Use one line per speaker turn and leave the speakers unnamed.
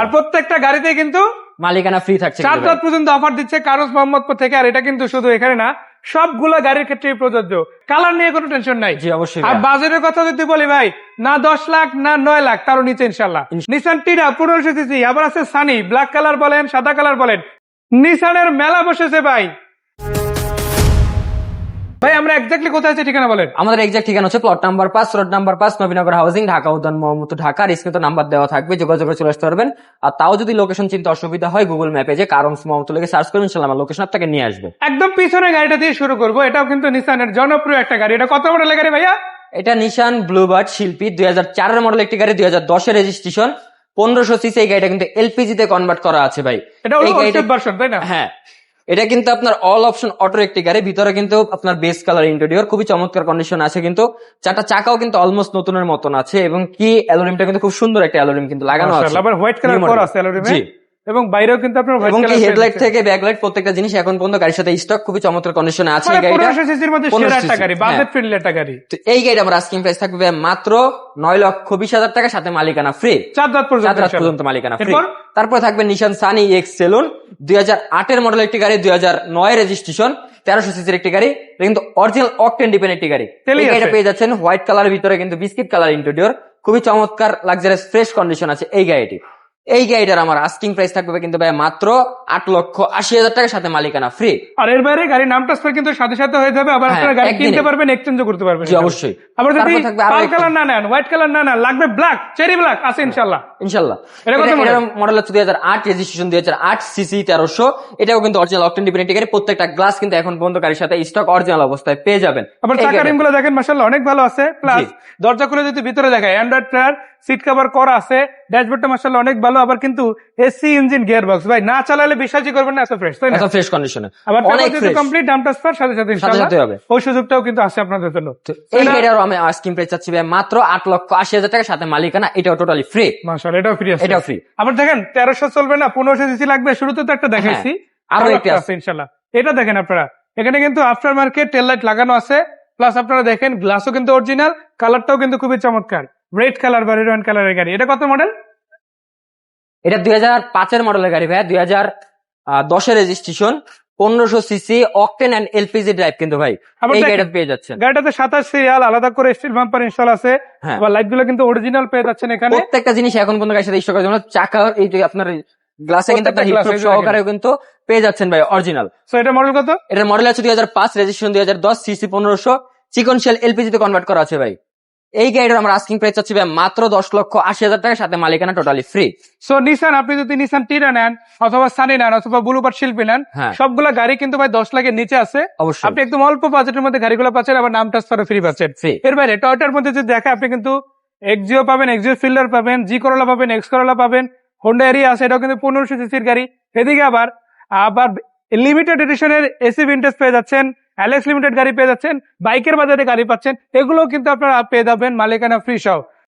আর প্রত্যেকটা গাড়িতে কিন্তু
মালিকানা ফ্রি থাকছে
4 রাত পর্যন্ত অফার দিচ্ছে কারোস মোহাম্মদপুর থেকে। আর এটা কিন্তু শুধু এখানে না, সবগুলা গাড়ির ক্ষেত্রে প্রযোজ্য। কালার নিয়ে কোনো টেনশন নাই।
জি অবশ্যই।
আর বাজেটের কথা যদি বলি ভাই, না 10 লাখ না 9 লাখ, তারও নিচে ইনশাল্লাহ। নিসান টিরা 1500 সিসি, আবার আছে সানি, ব্ল্যাক কালার বলেন সাদা কালার বলেন, নিসানের মেলা বসেছে ভাই। ভাই আমরা এক্স্যাক্টলি কোথায় আছে ঠিকানা বলেন।
আমাদের এক্সাক্ট ঠিকানা হচ্ছে plot number 5, road number 5, Nabinagar housing, Dhaka উদ্যান মোহাম্মদপুর, ঢাকা। স্ক্রিনে তো নাম্বার দেওয়া থাকবে, যোগাযোগ করে চলে আসতে পারবেন। আর তাও যদি লোকেশন চিনতে অসুবিধা হয়, গুগল ম্যাপে যে কারণস মোহাম্মদপুর লিখে সার্চ করবেন, ইনশাআল্লাহ আমার লোকেশন আপনাকে নিয়ে আসবে।
একদম পিছনের গাড়িটা দিয়ে শুরু করবো। এটাও কিন্তু নিসানের জনপ্রিয় একটা গাড়ি। এটা কত মডেলের গাড়ি ভাইয়া?
এটা নিশান ব্লুবার্ড শিল্পী 2004 এর মডেল একটি গাড়ি, 2010 এর রেজিস্ট্রেশন, 1500 সিসি। এই গাড়িটা কিন্তু এলপিজি তে কনভার্ট করা আছে ভাই।
এটা হলো স্টেপ ভার্সন, তাই না?
হ্যাঁ, এটা কিন্তু আপনার অল অপশন অটো একটি গাড়ি। ভিতরে কিন্তু আপনার বেস কালার ইন্টেরিয়র খুবই চমৎকার কন্ডিশন আছে, কিন্তু চারটা চাকাও কিন্তু অলমোস্ট নতুনের মতন আছে, এবং কি অ্যালুমিনিয়ামটা কিন্তু খুব সুন্দর একটা অ্যালুমিনিয়াম কিন্তু লাগানো আছে।
আবার হোয়াইট কালার করা আছে অ্যালুমিনিয়ামে, এবং বাইরেও কিন্তু আপনার হোয়াইট কালার।
হেডলাইট থেকে ব্যাকলাইট প্রত্যেকটা জিনিস এখন পর্যন্ত গাড়ির সাথে স্টক খুবই চমৎকার কন্ডিশনে আছে। এই গাড়িটা
1500 সিসির মধ্যে সেরা একটা গাড়ি, বাজেট ফ্রেন্ডলি একটা গাড়ি।
তো এই গাড়িটা আমার আস্কিং প্রাইস থাকবে মাত্র 9,20,000 টাকা, সাথে মালিকানা ফ্রি।
4 রাত
পর্যন্ত মালিকানা ফ্রি। তারপর থাকবে নিশান সানি এক্স সেলুন 2008 এর মডেল একটি গাড়ি, 2009 রেজিস্ট্রেশন, 1300 সিসির একটি গাড়ি, কিন্তু অরিজিনাল অকটেন ডিপেন্ড একটি গাড়ি। এই গাড়িটা পেয়ে যাচ্ছেন হোয়াইট কালারের ভিতরে কিন্তু বিস্কিট কালার ইন্টেরিয়র, খুবই চমৎকার লাক্সারিয়াস ফ্রেশ কন্ডিশন আছে এই গাড়িটি। এই গাড়িটার আমার আস্কিং প্রাইস থাকবে কিন্তু ভাই মাত্র 8,80,000 টাকা, সাথে মালিকানা ফ্রি।
আর এর বাইরে গাড়ি নাম ট্রান্সফার কিন্তু সাথে সাথে হয়ে যাবে। আবার আপনারা গাড়ি কিনতে পারবেন, এক্সচেঞ্জও করতে পারবেন।
জি অবশ্যই।
আবার যদি পাল কালার না নেন, হোয়াইট কালার না নেন, লাগবে ব্ল্যাক, চেরি ব্ল্যাক আছে ইনশাআল্লাহ।
এটা কত মডেল হচ্ছে 2008 রেজিস্ট্রেশন, 2008 সিসি, 1300। এটাও কিন্তু অরিজিনাল অকটেন ডিপেন্ড গাড়ি। প্রত্যেকটা গ্লাস কিন্তু এখন পর্যন্ত গাড়ির সাথে স্টক অরিজিনাল অবস্থায় পেয়ে যাবেন।
আবার চাকা রিমগুলো দেখেন মাশাআল্লাহ অনেক ভালো আছে। প্লাস দরজা খুলে যদি ভিতরে দেখায়, অ্যান্ড্রয়েড প্লেয়ার, সিট কভার করা আছে, ড্যাশবোর্ডটা মাশাআল্লাহ অনেক ভালো। আবার কিন্তু এসি ইঞ্জিন, গিয়ার বক্স ভাই না চালালে বিশ্বাসই করবেন না, এত ফ্রেশ, তাই না? এত
ফ্রেশ কন্ডিশনে।
আবার অনেক কমপ্লিট নাম ট্রান্সফার সাথে সাথে ইনশাআল্লাহ হবে। ওই সুযোগটাও কিন্তু আছে আপনাদের জন্য।
এই গাড়িটার আমি আস্কিং প্রাইস চাচ্ছি ভাই মাত্র 8,80,000 টাকা, সাথে মালিকানা। এটাও টোটালি ফ্রি।
মাশাআল্লাহ, এটাও ফ্রি আছে।
এটাও ফ্রি।
আবার দেখেন 1300 চলবে না, 1500 সিসি লাগবে। শুরুতে তো একটা দেখাইছি,
আরো একটা আছে
ইনশাআল্লাহ। এটা দেখেন আপনারা, এখানে কিন্তু আফটার মার্কেট টেল লাইট লাগানো আছে। প্লাস আপনারা দেখেন গ্লাসও কিন্তু অরিজিনাল, কালারটাও কিন্তু খুবই চমৎকার, রেড কালার বা রেড কালারের গাড়ি। এটা কত মডেল?
এটা 2005 এর মডেলের গাড়ি ভাই, 2010 এর registration, 1500 CC, octane and LPG drive কিন্তু ভাই এই গাড়িটা পেয়ে যাচ্ছেন।
গাড়িটাতে 27 সিরিয়াল, আলাদা করে স্টিল বাম্পার ইনস্টল আছে। আবার লাইট গুলো কিন্তু অরিজিনাল পেয়ে যাচ্ছেন এখানে।
প্রত্যেকটা জিনিস এখন পর্যন্ত গাড়ির সাথে স্টক আছে। যেমন চাকা, এই যে আপনার গ্লাসে কিন্তু আপনার হিটপ্রুফ সহকারে কিন্তু পেয়ে যাচ্ছেন ভাই অরিজিনাল।
সো এটা মডেল কত?
এটার মডেল আছে 2005, রেজিস্ট্রেশন 2010, সিসি 1500, সিকোয়েন্সিয়াল এলপিজি তে কনভার্ট করা আছে ভাই। এই গাড়িটার আমরা আস্কিং প্রাইস চাচ্ছি ভাই মাত্র 10,80,000 টাকা, সাথে মালিকানা টোটালি ফ্রি।
সো নিসান, আপনি যদি নিসান টিরা নেন, অথবা সানি নেন, অথবা ব্লুবার্ড শিল্পী নেন, সবগুলা গাড়ি কিন্তু ভাই 10 লাখের নিচে আছে। আপনি একদম অল্প বাজেটের মধ্যে গাড়িগুলো পাচ্ছেন, আবার নাম ট্রান্সফারও ফ্রি পাচ্ছেন। এর বাইরে টয়োটার মধ্যে যদি দেখে, আপনি কিন্তু এক্সিও পাবেন, এক্সিও ফিল্ডার পাবেন, জি করোলা পাবেন, এক্স করোলা পাবেন, হোন্ডা এরিয়া আছে, এটাও কিন্তু 1500 সিসির গাড়ি। এদিকে আবার লিমিটেড এডিশনের এসি ভিনটেজ পেয়ে যাচ্ছেন, অ্যালেক্স লিমিটেড গাড়ি পেয়ে যাচ্ছেন, বাইকের বাজারে গাড়ি পাচ্ছেন। এগুলো কিন্তু আপনারা পেয়ে যাবেন মালিকানা ফ্রি সহ।